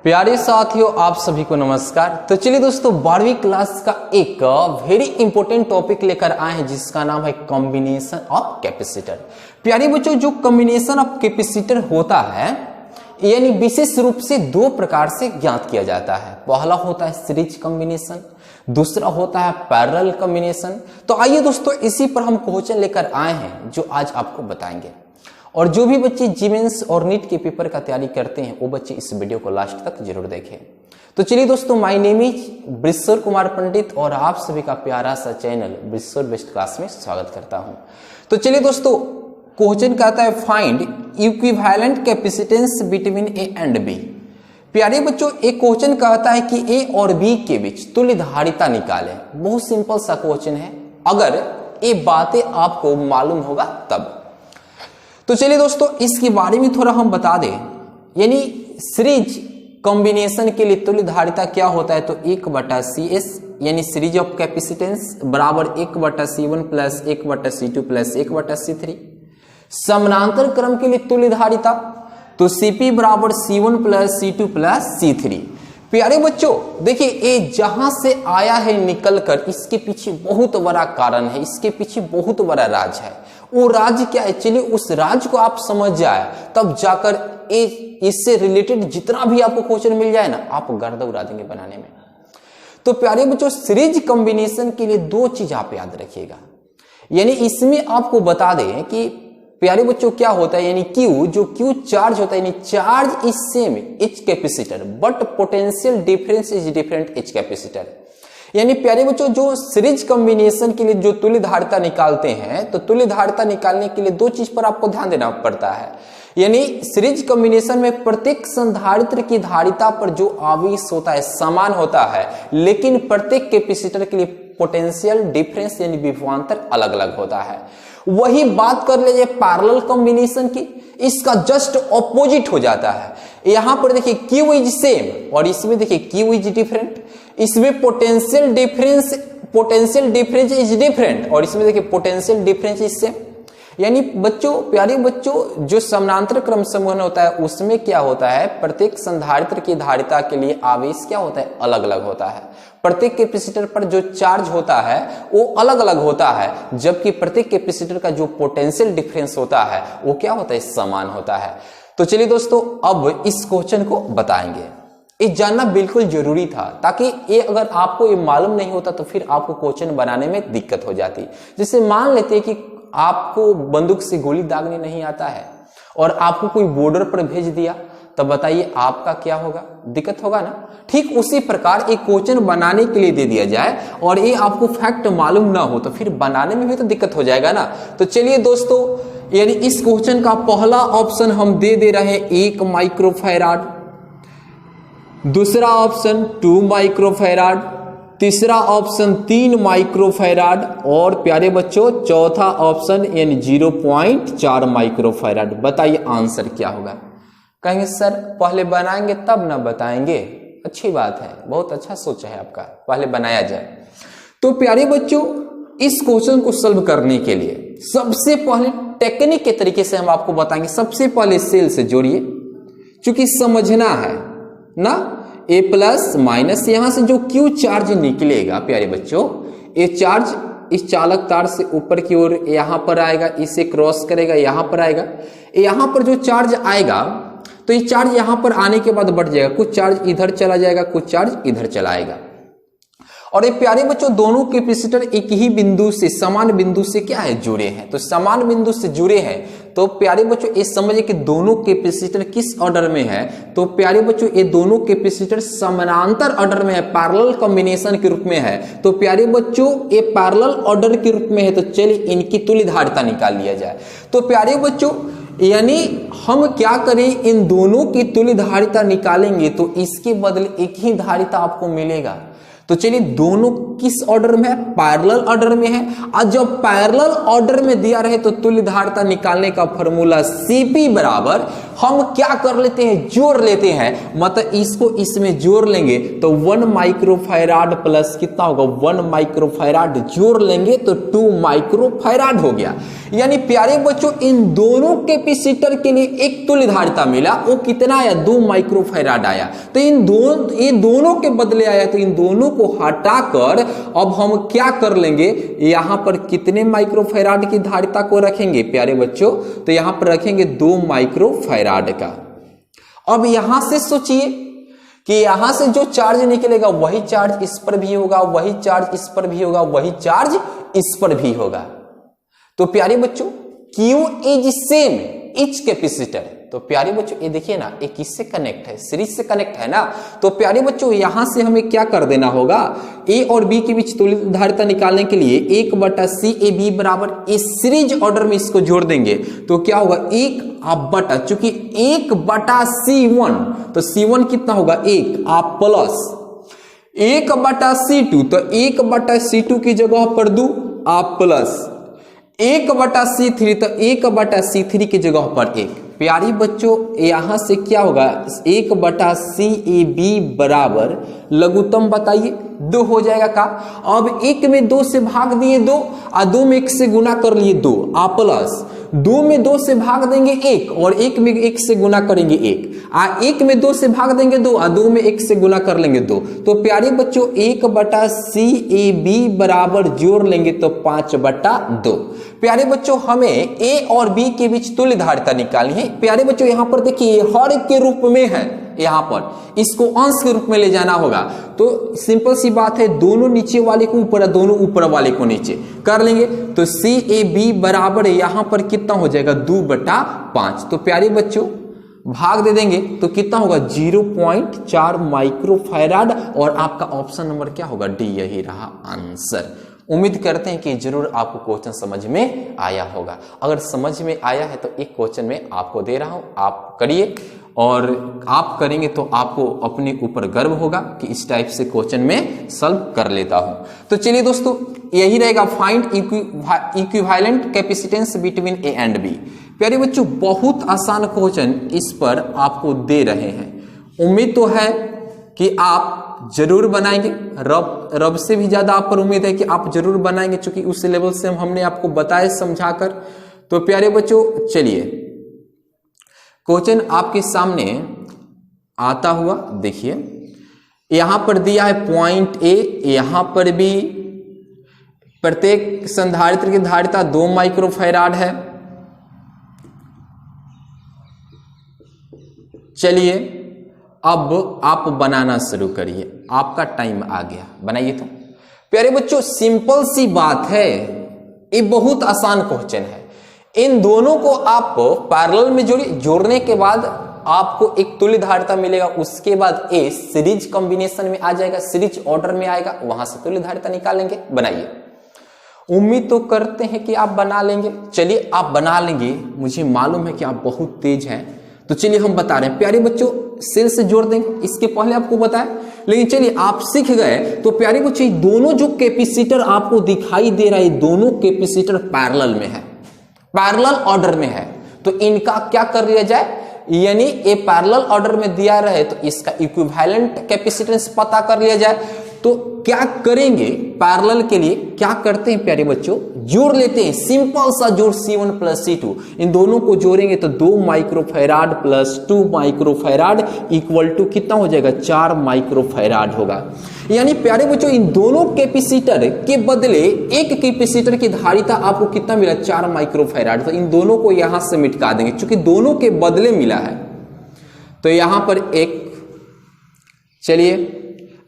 प्यारे साथियों, आप सभी को नमस्कार। तो चलिए दोस्तों, 12वीं क्लास का एक वेरी इंपॉर्टेंट टॉपिक लेकर आए हैं जिसका नाम है कॉम्बिनेशन ऑफ कैपेसिटर। प्यारे बच्चों, जो कॉम्बिनेशन ऑफ कैपेसिटर होता है यानी विशेष रूप से दो प्रकार से ज्ञात किया जाता है। पहला होता है सीरीज कॉम्बिनेशन, दूसरा होता है पैरेलल कॉम्बिनेशन। तो आइए दोस्तों, इसी पर हम क्वेश्चन लेकर आए हैं जो आज आपको बताएंगे। और जो भी बच्चे जीमेंस और नीट के पेपर का तैयारी करते हैं वो बच्चे इस वीडियो को लास्ट तक जरूर देखें। तो चलिए दोस्तों, my name is ब्रिश्वर Kumar Pandit और आप सभी का प्यारा सा चैनल ब्रिश्वर बेस्ट क्लास में स्वागत करता हूं। तो चलिए दोस्तों, क्वेश्चन कहता है find equivalent capacitance between A and B. प्यारे बच्चों, एक क्वेश्चन कहता है कि ए और बी के बीच तुल्य धारिता निकालें। बहुत सिंपल सा क्वेश्चन है, अगर ये बातें आपको मालूम होगा तब। तो चलिए दोस्तों, इसके बारे में थोड़ा हम बता दें। यानी सीरीज कॉम्बिनेशन के लिए तुल्य धारिता क्या होता है, तो 1/CS यानी सीरीज ऑफ कैपेसिटेंस बराबर 1/C1 plus 1/C2 plus 1/C3। समानांतर क्रम के लिए तुल्य धारिता तो CP बराबर C1 plus C2 plus C3। प्यारे बच्चों देखिए, ये जहां से आया है निकलकर, इसके पीछे बहुत बड़ा कारण है, इसके पीछे बहुत बड़ा राज है। वो राज क्या है, चलिए उस राज को आप समझ जाए तब जाकर इससे रिलेटेड जितना भी आपको क्वेश्चन मिल जाए ना, आप गर्दा उड़ा देंगे बनाने में। तो प्यारे बच्चों, सीरीज कॉम्बिनेशन के लिए दो चीज आप याद रखिएगा। यानी इसमें आपको बता दें कि प्यारे बच्चों क्या होता है, यानी Q चार्ज होता है, यानी charge is same H capacitor but potential difference is different H capacitor. यानी प्यारे बच्चों, जो सीरीज कॉम्बिनेशन के लिए जो तुल्य धारिता निकालते हैं, तो तुल्य धारिता निकालने के लिए दो चीज पर आपको ध्यान देना पड़ता है। यानी सीरीज कॉम्बिनेशन में प्रत्येक संधारित्र की धारिता पर जो आवेश होता है समान होता है, लेकिन प्रत्येक कैपेसिटर के लिए पोटेंशियल डिफरेंस यानी विभवांतर अलग अलग होता है। वही बात कर लीजिए पैरेलल कॉम्बिनेशन की, इसका जस्ट ऑपोजिट हो जाता है। यहां पर देखिए Q इज सेम और इसमें देखिए Q इज डिफरेंट। इसमें पोटेंशियल डिफरेंस इज डिफरेंट और इसमें देखिए पोटेंशियल डिफरेंस इज सेम। यानी बच्चों, प्यारे बच्चों, जो समानांतर क्रम समूहन होता है उसमें क्या होता है, प्रत्येक संधारित्र की धारिता के लिए आवेश क्या होता है, अलग अलग होता है। प्रत्येक कैपेसिटर पर जो चार्ज होता है वो अलग अलग होता है, जबकि प्रत्येक कैपेसिटर का जो पोटेंशियल डिफरेंस होता है वो क्या होता है, समान होता है। तो चलिए दोस्तों, अब इस क्वेश्चन को बताएंगे। ये जानना बिल्कुल जरूरी था, ताकि ये अगर आपको ये मालूम नहीं होता तो फिर आपको क्वेश्चन बनाने में दिक्कत हो जाती। जैसे मान लेते हैं कि आपको बंदूक से गोली दागने नहीं आता है और आपको कोई बॉर्डर पर भेज दिया, तब बताइए आपका क्या होगा, दिक्कत होगा ना। ठीक उसी प्रकार एक क्वेश्चन बनाने के लिए दे दिया जाए और ये आपको फैक्ट मालूम ना हो तो फिर बनाने में भी तो दिक्कत हो जाएगा ना। तो चलिए दोस्तों, यानी इस क्वेश्चन का पहला ऑप्शन हम दे रहे हैं 1 माइक्रोफैराड, दूसरा ऑप्शन 2 माइक्रोफैराड, तीसरा ऑप्शन 3 माइक्रोफैराड और प्यारे बच्चों चौथा ऑप्शन यानी 0.4 माइक्रोफैराड। बताइए आंसर क्या होगा। कहेंगे सर पहले बनाएंगे तब ना बताएंगे। अच्छी बात है, बहुत अच्छा सोचा है आपका, पहले बनाया जाए। तो प्यारे बच्चों, इस क्वेश्चन को सॉल्व करने के लिए सबसे पहले टेक्निक के तरीके से हम आपको बताएंगे। सबसे पहले सेल से जोड़िए, क्योंकि समझना है ना। A प्लस माइनस, यहां से जो Q चार्ज निकलेगा प्यारे बच्चों, ये चार्ज इस चालक तार से ऊपर की ओर यहां पर आएगा, इसे क्रॉस करेगा, यहां पर आएगा। यहां पर जो चार्ज आएगा तो ये चार्ज यहां पर आने के बाद बढ़ जाएगा, कुछ चार्ज इधर चला जाएगा, कुछ चार्ज इधर चला आएगा। और ये प्यारे बच्चों, दोनों कैपेसिटर एक ही बिंदु से, समान बिंदु से क्या है, जुड़े हैं। तो समान बिंदु से जुड़े हैं तो प्यारे बच्चों ये समझिए कि दोनों कैपेसिटर किस ऑर्डर में है। तो प्यारे बच्चों, ये दोनों कैपेसिटर समानांतर ऑर्डर में है, पैरेलल कॉम्बिनेशन के रूप में है। तो प्यारे बच्चों, ये पैरेलल ऑर्डर के रूप में है, तो चलिए इनकी तुल्य धारिता निकाल लिया जाए। तो प्यारे बच्चों, यानी हम क्या करें, इन दोनों की तुल्य धारिता निकालेंगे तो इसके बदले एक ही धारिता आपको मिलेगा। तो चलिए दोनों किस ऑर्डर में है, पैरेलल ऑर्डर में है। और जब पैरेलल ऑर्डर में दिया रहे तो तुल्य धारिता निकालने का फॉर्मूला CP बराबर हम क्या कर लेते हैं, जोड़ लेते हैं। मतलब इसको इसमें जोड़ लेंगे तो 1 माइक्रोफैराड प्लस कितना होगा, 1 माइक्रोफैराड जोड़ लेंगे तो 2 माइक्रोफैराड हो गया। यानी प्यारे बच्चों इन दोनों कैपेसिटर के लिए एक तुल्य धारिता मिला, वो कितना आया, 2 माइक्रोफैराड आया। तो ये दोनों के बदले आया, तो इन दोनों को हटाकर अब हम क्या कर लेंगे, यहां पर कितने माइक्रोफैराड की धारिता को रखेंगे प्यारे बच्चों, तो यहां पर रखेंगे 2 माइक्रोफैराड का। अब यहां से सोचिए कि यहां से जो चार्ज निकलेगा वही चार्ज इस पर भी होगा, वही चार्ज इस पर भी होगा, वही चार्ज इस पर भी होगा। तो प्यारे बच्चों Q is same etch capacitor. तो प्यारे बच्चों ये देखिए ना, ये किससे कनेक्ट है, सीरीज से कनेक्ट है ना। तो प्यारे बच्चों यहां से हमें क्या कर देना होगा, A और B के बीच तुल्य धारिता निकालने के लिए 1/CAB बराबर इस सीरीज ऑर्डर में इसको जोड़ देंगे तो क्या होगा, 1 चूंकि 1/C1 तो C1 कितना होगा 1 आप प्लस 1/C2 तो 1/C2 की जगह पर 2 आप प्लस 1/C3 तो 1/C3 की जगह पर 1। प्यारी बच्चों यहां से क्या होगा, 1/CAB बराबर लघुत्तम बताइए 2 हो जाएगा का। अब 1 में 2 से भाग दिए 2 और 2 में 1 से गुना कर लिए 2 आ प्लस 2 में 2 से भाग देंगे 1 और 1 में 1 से गुना करेंगे 1 1 में 2 से भाग देंगे 2 और 2 में 1 से गुना कर लेंगे 2। तो प्यारे बच्चों 1/CAB बराबर जोड़ लेंगे तो 5/2। प्यारे बच्चों हमें A और B के बीच तुल्य धारिता निकालनी है। प्यारे बच्चों यहां पर देखिए हर के रूप में है, यहां पर इसको अंश के रूप में ले जाना होगा। तो सिंपल सी बात है, दोनों नीचे वाले को ऊपर, दोनों ऊपर वाले को नीचे कर लेंगे तो CAB बराबर यहां पर कितना हो जाएगा 2/5। तो प्यारे बच्चों भाग दे देंगे तो कितना होगा 0.4 माइक्रोफैराड और आपका ऑप्शन नंबर क्या होगा, डी यही रहा आंसर। उम्मीद करते हैं कि जरूर आपको क्वेश्चन समझ में आया होगा। अगर समझ में आया है तो एक क्वेश्चन में आपको दे रहा हूं, आप करिए और आप करेंगे तो आपको अपने ऊपर गर्व होगा कि इस टाइप से क्वेश्चन में सॉल्व कर लेता हूं। तो चलिए दोस्तों यही रहेगा, find equivalent capacitance between A and B. प्यारे बच्चों बहुत आसान क्वेश्चन इस पर आपको दे रहे हैं। उम्मीद तो है कि आप जरूर बनाएंगे, रब से भी ज्यादा आप पर उम्मीद है कि आप जरूर बनाएंगे, क्योंकि उस लेवल से हमने आपको बताया समझाकर। तो प्यारे बच्चों चलिए क्वेश्चन आपके सामने आता हुआ देखिए, यहां पर दिया है पॉइंट A, यहां पर भी प्रत्येक संधारित्र की धारिता 2 माइक्रोफैराड है। चलिए अब आप बनाना शुरू करिए, आपका टाइम आ गया, बनाइए। तो प्यारे बच्चों सिंपल सी बात है, ये बहुत आसान क्वेश्चन है। इन दोनों को आप पैरेलल में जोड़ने के बाद आपको एक तुल्य धारिता मिलेगा। उसके बाद ए सीरीज कॉम्बिनेशन में आ जाएगा, सीरीज ऑर्डर में आएगा, वहां से तुल्य धारिता निकालेंगे। बनाइए, उम्मीद तो करते हैं कि आप बना लेंगे। चलिए आप बना लेंगे, मुझे मालूम है कि आप बहुत तेज हैं। तो चलिए हम बता रहे हैं प्यारे बच्चों, सेल से जोड़ देंगे, इसके पहले आपको बताया, लेकिन चलिए आप सीख गए। तो प्यारे बच्चों दोनों जो कैपेसिटर आपको दिखाई दे रहा है, दोनों कैपेसिटर पैरेलल में है, पैरेलल ऑर्डर में है। तो इनका क्या कर लिया जाए, यानी ये पैरेलल ऑर्डर में दिया रहे तो इसका इक्विवेलेंट कैपेसिटेंस पता कर लिया जाए। तो क्या करेंगे, पैरेलल के लिए क्या करते हैं प्यारे बच्चों, जोड़ लेते हैं, सिंपल सा जोड़ C1 प्लस C2, इन दोनों को जोड़ेंगे तो 2 microfarad plus 2 microfarad equal to कितना हो जाएगा 4 माइक्रोफैराड होगा। यानी प्यारे बच्चों इन दोनों कैपेसिटर के बदले एक कैपेसिटर की धारिता आपको कितना मिला 4 माइक्रोफैराड। तो इन दोनों को यहां से मिटा देंगे, क्योंकि दोनों के बदले मिला है। तो यहां पर एक, चलिए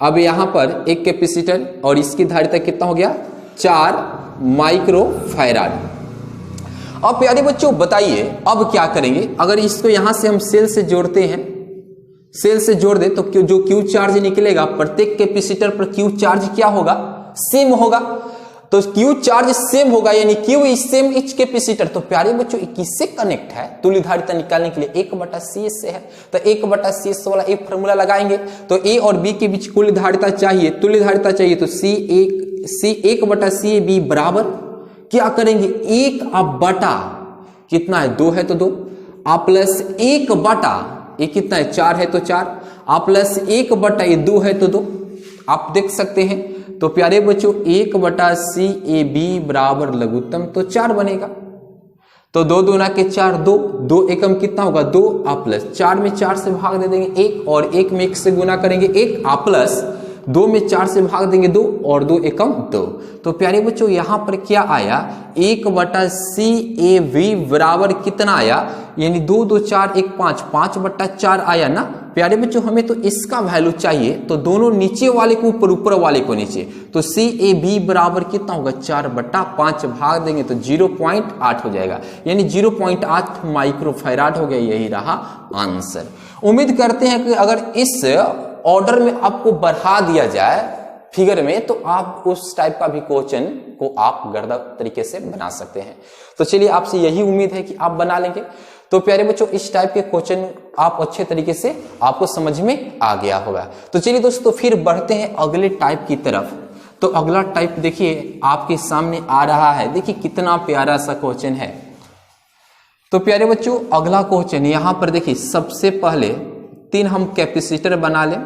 अब यहां पर एक कैपेसिटर और इसकी धारिता कितना हो गया 4 माइक्रोफैराड। अब प्यारे बच्चों बताइए अब क्या करेंगे, अगर इसको यहां से हम सेल से जोड़ते हैं, सेल से जोड़ दे तो जो क्यू चार्ज निकलेगा प्रत्येक कैपेसिटर पर क्यू चार्ज क्या होगा, सेम होगा। तो क्यू चार्ज सेम होगा, यानी Q is same etch capacitor. तो प्यारे बच्चों किससे कनेक्ट है, तुल्य धारिता निकालने के लिए 1/CS से है। तो 1/CS वाला एक फॉर्मूला लगाएंगे। तो ए और बी के बीच कुल धारिता चाहिए, तुल्य धारिता चाहिए। तो C1/CAB बराबर क्या करेंगे, 1 अब बटा कितना है 2 है तो 2 आ प्लस 1 बटा ये कितना है 4 है तो 4, आ प्लस 1 बटा ये 2 है तो 2, आप देख सकते हैं। तो प्यारे बच्चों 1 बटा सी ए बी बराबर लघुत्तम तो 4 बनेगा। तो 2 दूना के 4 2, 2 एकम कितना होगा 2, आ प्लस 4 में 4 से भाग दे देंगे 1 और 1 में 1 से गुना करेंगे 1, आ प्लस 2 में 4 से भाग देंगे 2 और 2 एकम 2। तो प्यारे बच्चों यहां पर क्या आया 1 बटा सी ए वी बराबर कितना आया, यानी 2 2 4 1 5, 5 बटा 4 आया ना। प्यारे बच्चों हमें तो इसका वैल्यू चाहिए, तो दोनों नीचे वाले को ऊपर, ऊपर वाले को नीचे, तो सी ए बी बराबर कितना होगा 4 बटा 5 भाग देंगे तो 0.8 हो जाएगा, यानी 0.8 माइक्रोफैराड हो गया। यही रहा आंसर। उम्मीद करते हैं कि अगर इस ऑर्डर में आपको बढ़ा दिया जाए फिगर में तो आप उस टाइप का भी क्वेश्चन को आप गढ़ा तरीके से बना सकते हैं। तो चलिए आपसे यही उम्मीद है कि आप बना लेंगे। तो प्यारे बच्चों इस टाइप के क्वेश्चन आप अच्छे तरीके से आपको समझ में आ गया होगा। तो चलिए दोस्तों फिर बढ़ते हैं अगले टाइप की तरफ। तो अगला टाइप देखिए आपके सामने आ रहा है, देखिए कितना प्यारा सा क्वेश्चन है। तो प्यारे बच्चों अगला क्वेश्चन यहां पर देखिए, सबसे पहले 3 हम कैपेसिटर बना लें,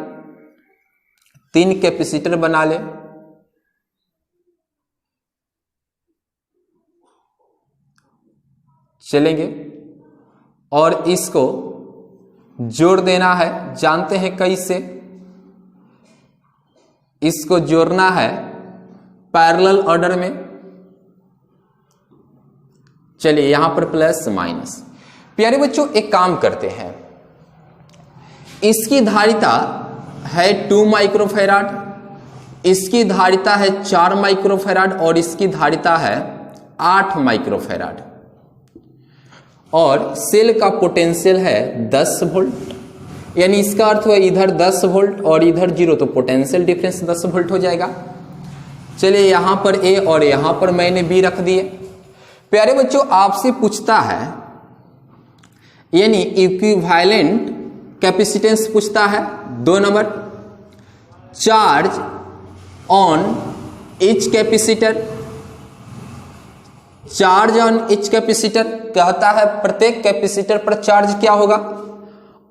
3 कैपेसिटर बना लें। चलेंगे और इसको जोड़ देना है, जानते हैं कैसे, इसको जोड़ना है पैरेलल ऑर्डर में। चलिए यहां पर प्लस माइनस। प्यारे बच्चों एक काम करते हैं, इसकी धारिता है 2 माइक्रोफैराड, इसकी धारिता है 4 माइक्रोफैराड और इसकी धारिता है 8 माइक्रोफैराड, और सेल का पोटेंशियल है 10 वोल्ट, यानी इसका अर्थ हुआ इधर 10 वोल्ट और इधर 0, तो पोटेंशियल डिफरेंस 10 वोल्ट हो जाएगा। चलिए यहां पर ए और यहां पर मैंने बी रख दिए। प्यारे बच्चों आपसे पूछता है, यानी इक्विवेलेंट कैपेसिटेंस पूछता है 2 number, charge on each capacitor, charge on each capacitor कहता है प्रत्येक कैपेसिटर पर चार्ज क्या होगा,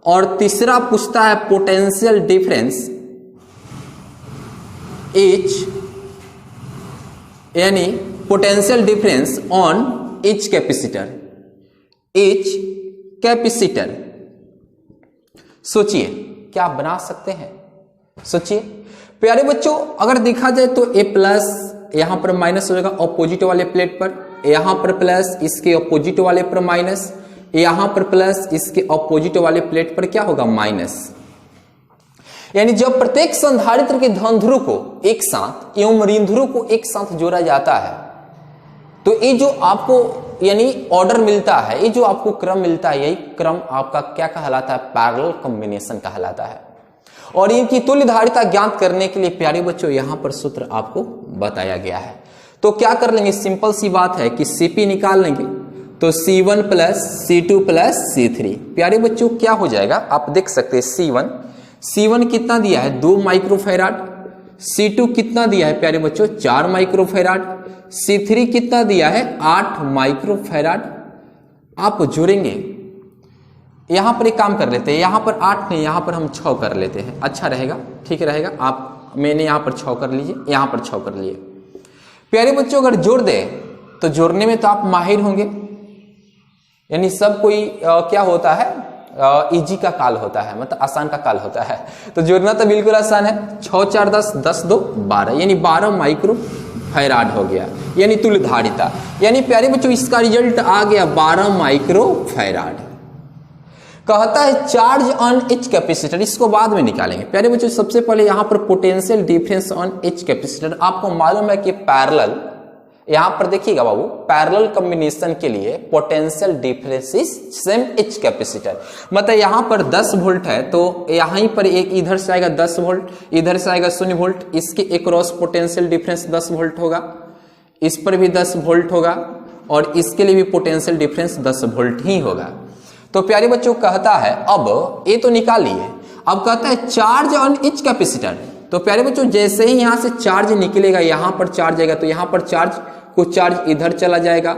और तीसरा पूछता है पोटेंशियल डिफरेंस ईच, यानी potential difference on each capacitor, each capacitor. सोचिए क्या बना सकते हैं, सोचिए प्यारे बच्चों। अगर देखा जाए तो ए प्लस यहां पर माइनस हो जाएगा ऑपोजिट वाले प्लेट पर, यहां पर प्लस इसके ऑपोजिट वाले पर माइनस, यहां पर प्लस इसके ऑपोजिट वाले प्लेट पर क्या होगा माइनस। यानी जब प्रत्येक संधारित्र के धनध्रुव को एक साथ एवं ऋण ध्रुव को एक साथ जोड़ा जाता है तो ये जो आपको यानी ऑर्डर मिलता है, ये जो आपको क्रम मिलता है, यही क्रम आपका क्या कहलाता है, पैरेलल कॉम्बिनेशन कहलाता है। और इनकी तुल्य धारिता ज्ञात करने के लिए प्यारे बच्चों यहां पर सूत्र आपको बताया गया है। तो क्या कर लेंगे, सिंपल सी बात है कि Cp निकाल लेंगे, तो C1 plus C2 plus C3। प्यारे बच्चों क्या हो जाएगा आप देख सकते हैं, C1 कितना दिया है 2 माइक्रोफैराड, C2 कितना दिया है प्यारे बच्चों 4 माइक्रोफैराड, C3 कितना दिया है 8 माइक्रोफैराड। आप जोड़ेंगे, यहां पर एक काम कर लेते हैं, यहां पर 8 नहीं यहां पर हम 6 कर लेते हैं, अच्छा रहेगा, ठीक रहेगा। आप मैंने यहां पर 6 कर लीजिए, यहां पर 6 कर लिए। प्यारे बच्चों अगर जोड़ दे तो जोड़ने में तो आप माहिर होंगे, यानी सब कोई क्या होता है इजी का काल होता है, मतलब आसान का काल होता है। तो जोड़ना तो बिल्कुल आसान है, 6 4 10 10 2 12, यानी 12 माइक्रोफैराड हो गया, यानी तुल्य धारिता। यानी प्यारे बच्चों इसका रिजल्ट आ गया 12 माइक्रोफैराड। कहता है चार्ज ऑन ईच कैपेसिटर, इसको बाद में निकालेंगे। प्यारे बच्चों सबसे पहले यहां पर potential difference on each capacitor, आपको मालूम है कि पैरेलल, यहां पर देखिएगा बाबू, पैरेलल कॉम्बिनेशन के लिए potential difference is same each capacitor. मतलब यहां पर 10 वोल्ट है तो यहां पर एक इधर से आएगा 10 वोल्ट, इधर से आएगा 0 वोल्ट, इसके अक्रॉस पोटेंशियल डिफरेंस 10 वोल्ट होगा, इस पर भी 10 वोल्ट होगा और इसके लिए भी पोटेंशियल डिफरेंस 10 वोल्ट ही होगा। तो प्यारे बच्चों कहता है, अब ये तो निकाल लिए, अब कहता है चार्ज ऑन ईच कैपेसिटर। तो प्यारे बच्चों जैसे ही यहां से चार्ज निकलेगा, यहां पर चार्ज आएगा तो यहां पर चार्ज, कुछ चार्ज इधर चला जाएगा,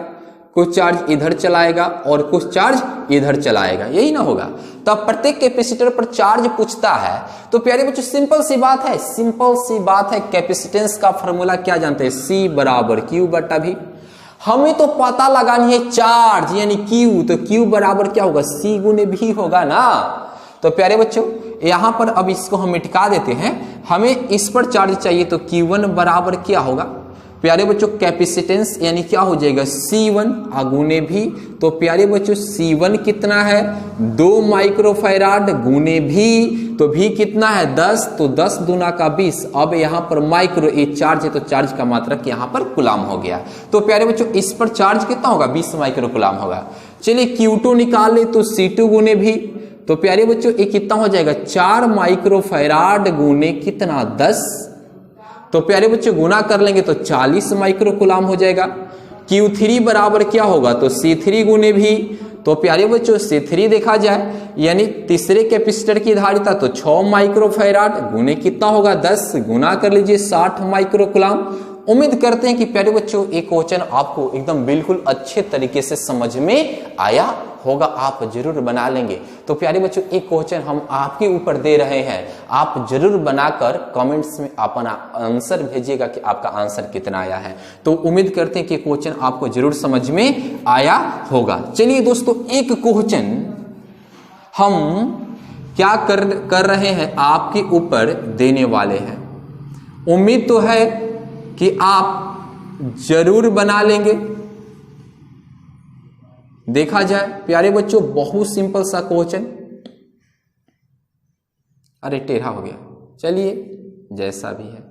कुछ चार्ज इधर चलाएगा और कुछ चार्ज इधर चलाएगा, यही ना होगा। तो अब प्रत्येक कैपेसिटर पर चार्ज पूछता है तो प्यारे बच्चों सिंपल सी बात है, सिंपल सी बात है, कैपेसिटेंस का फॉर्मूला क्या जानते हैं, C बराबर Q बटा V। हमें तो पता लगानी है चार्ज यानी Q, तो Q बराबर क्या होगा, C गुने V होगा ना। तो प्यारे बच्चों यहां पर अब इसको हम मिटा देते हैं, हमें इस पर चार्ज चाहिए तो Q1 बराबर क्या होगा प्यारे बच्चों, कैपेसिटेंस यानी क्या हो जाएगा C1 गुने भी। तो प्यारे बच्चों C1 कितना है 2 माइक्रोफैराड गुने भी, तो भी कितना है 10, तो 10 दूना का 20। अब यहाँ पर माइक्रो ये चार्ज है तो चार्ज का मात्रक यहाँ पर कुलाम हो गया। तो प्यारे बच्चों इस पर चार्ज कितना होगा 20 माइक्रो कुलाम होगा। चलिए Q2 निकाल ले तो C2 गुने भी, तो प्यारे बच्चों ये कितना हो जाएगा 4 माइक्रोफैराड गुने कितना 10, तो प्यारे बच्चों गुना कर लेंगे तो 40 माइक्रो कुलाम हो जाएगा। Q3 बराबर क्या होगा तो C3 गुने भी, तो प्यारे बच्चों C3 देखा जाए यानी तीसरे कैपेसिटर की धारिता तो 6 माइक्रोफैराड गुने कितना होगा 10, गुना कर लीजिए 60 माइक्रो कुलाम। उम्मीद करते हैं कि प्यारे बच्चों एक क्वेश्चन आपको एकदम बिल्कुल अच्छे तरीके से समझ में आया होगा, आप जरूर बना लेंगे। तो प्यारे बच्चों एक क्वेश्चन हम आपके ऊपर दे रहे हैं, आप जरूर बनाकर कमेंट्स में अपना आंसर भेजिएगा कि आपका आंसर कितना आया है। तो उम्मीद करते हैं कि क्वेश्चन आपको जरूर समझ में आया होगा। चलिए दोस्तों एक क्वेश्चन हम क्या कर रहे हैं आपके ऊपर देने वाले हैं, उम्मीद तो है कि आप जरूर बना लेंगे। देखा जाए प्यारे बच्चों बहुत सिंपल सा क्वेश्चन, अरे टेढ़ा हो गया, चलिए जैसा भी है।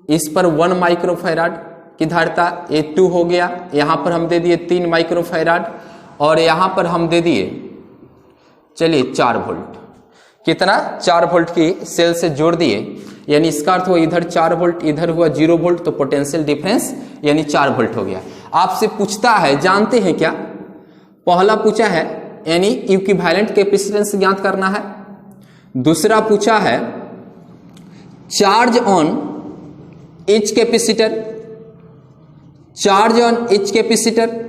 इस पर 1 माइक्रोफैराड की धारिता A2 हो गया, यहां पर हम दे दिए 3 माइक्रोफैराड और यहां पर हम दे दिए चलिए 4 वोल्ट, कितना 4 वोल्ट की सेल से जोड़ दिए, यानी इसका अर्थ हुआ इधर 4 वोल्ट इधर हुआ 0 वोल्ट, तो पोटेंशियल डिफरेंस यानी 4 वोल्ट हो गया। आपसे पूछता है जानते हैं क्या, पहला पूछा है यानी इक्विवेलेंट कैपेसिटेंस ज्ञात करना है, दूसरा पूछा है charge on each capacitor, charge on each capacitor,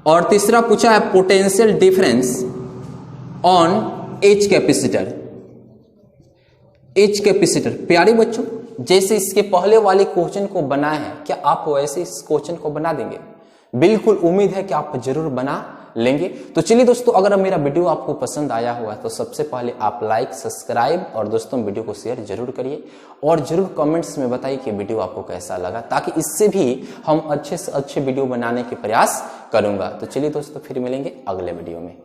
और तीसरा पूछा है potential difference on H capacitor, H capacitor. प्यारे बच्चों जैसे इसके पहले वाले क्वेश्चन को बनाए हैं, क्या आप वैसे इस क्वेश्चन को बना देंगे? बिल्कुल उम्मीद है कि आप जरूर बना लेंगे। तो चलिए दोस्तों अगर मेरा वीडियो आपको पसंद आया हुआ तो सबसे पहले आप लाइक सब्सक्राइब और दोस्तों वीडियो को शेयर जरूर करिए और जरूर कमेंट्स में बताइए कि वीडियो आपको कैसा लगा, ताकि इससे भी हम अच्छे से अच्छे वीडियो बनाने के प्रयास करूंगा। तो चलिए दोस्तों फिर मिलेंगे अगले वीडियो में।